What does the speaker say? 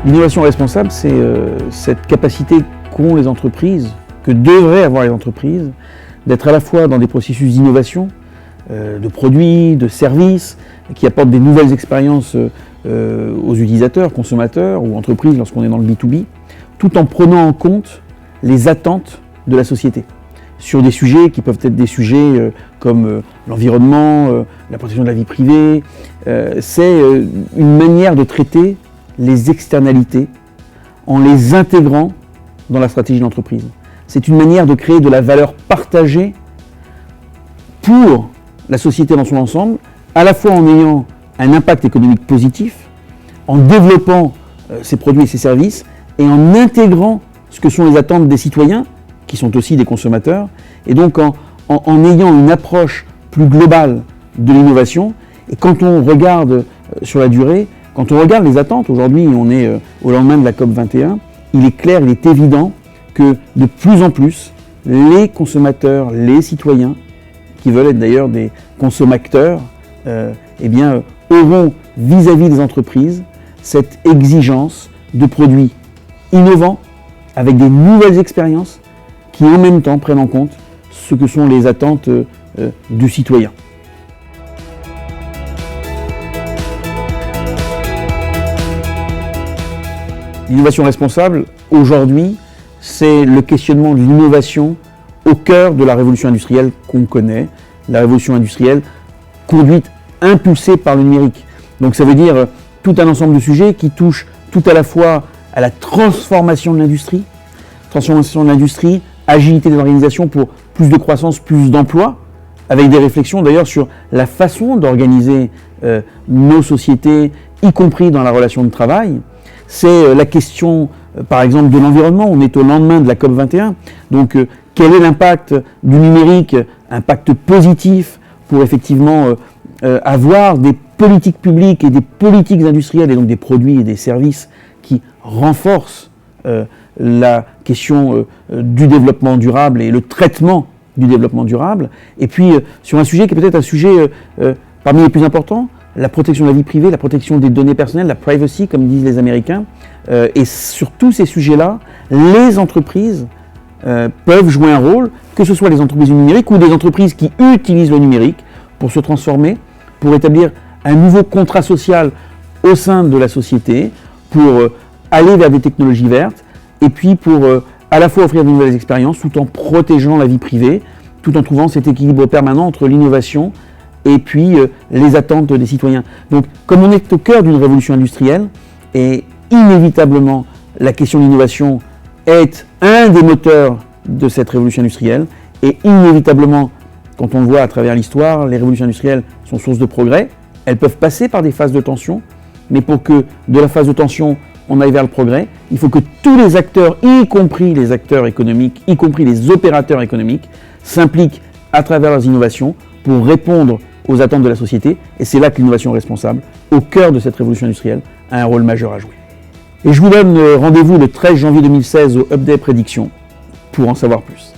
L'innovation responsable, c'est cette capacité qu'ont les entreprises, que devraient avoir les entreprises, d'être à la fois dans des processus d'innovation, de produits, de services, qui apportent des nouvelles expériences aux utilisateurs, consommateurs ou entreprises lorsqu'on est dans le B2B, tout en prenant en compte les attentes de la société sur des sujets qui peuvent être des sujets comme l'environnement, la protection de la vie privée. C'est une manière de traiter les externalités en les intégrant dans la stratégie de l'entreprise. C'est une manière de créer de la valeur partagée pour la société dans son ensemble, à la fois en ayant un impact économique positif, en développant ses produits et ses services, et en intégrant ce que sont les attentes des citoyens, qui sont aussi des consommateurs, et donc en ayant une approche plus globale de l'innovation. Et quand on regarde sur la durée, quand on regarde les attentes, aujourd'hui on est au lendemain de la COP21, il est clair, il est évident que de plus en plus, les consommateurs, les citoyens, qui veulent être d'ailleurs des consommateurs, auront vis-à-vis des entreprises cette exigence de produits innovants, avec des nouvelles expériences, qui en même temps prennent en compte ce que sont les attentes du citoyen. L'innovation responsable, aujourd'hui, c'est le questionnement de l'innovation au cœur de la révolution industrielle qu'on connaît, la révolution industrielle conduite, impulsée par le numérique. Donc ça veut dire tout un ensemble de sujets qui touchent tout à la fois à la transformation de l'industrie, agilité des organisations pour plus de croissance, plus d'emplois, avec des réflexions d'ailleurs sur la façon d'organiser nos sociétés, y compris dans la relation de travail. C'est la question, par exemple, de l'environnement. On est au lendemain de la COP21. Donc, quel est l'impact du numérique, impact positif pour effectivement avoir des politiques publiques et des politiques industrielles, et donc des produits et des services qui renforcent la question du développement durable et le traitement du développement durable. Et puis, sur un sujet qui est peut-être un sujet parmi les plus importants, la protection de la vie privée, la protection des données personnelles, la privacy, comme disent les Américains. Et sur tous ces sujets-là, les entreprises peuvent jouer un rôle, que ce soit les entreprises du numérique ou des entreprises qui utilisent le numérique pour se transformer, pour établir un nouveau contrat social au sein de la société, pour aller vers des technologies vertes, et puis pour à la fois offrir de nouvelles expériences, tout en protégeant la vie privée, tout en trouvant cet équilibre permanent entre l'innovation et puis les attentes des citoyens. Donc, comme on est au cœur d'une révolution industrielle, et inévitablement la question de l'innovation est un des moteurs de cette révolution industrielle, et inévitablement, quand on le voit à travers l'histoire, les révolutions industrielles sont source de progrès. Elles peuvent passer par des phases de tension, mais pour que de la phase de tension, on aille vers le progrès, il faut que tous les acteurs, y compris les acteurs économiques, y compris les opérateurs économiques, s'impliquent à travers leurs innovations pour répondre aux attentes de la société, et c'est là que l'innovation responsable, au cœur de cette révolution industrielle, a un rôle majeur à jouer. Et je vous donne rendez-vous le 13 janvier 2016 au Update Prédiction pour en savoir plus.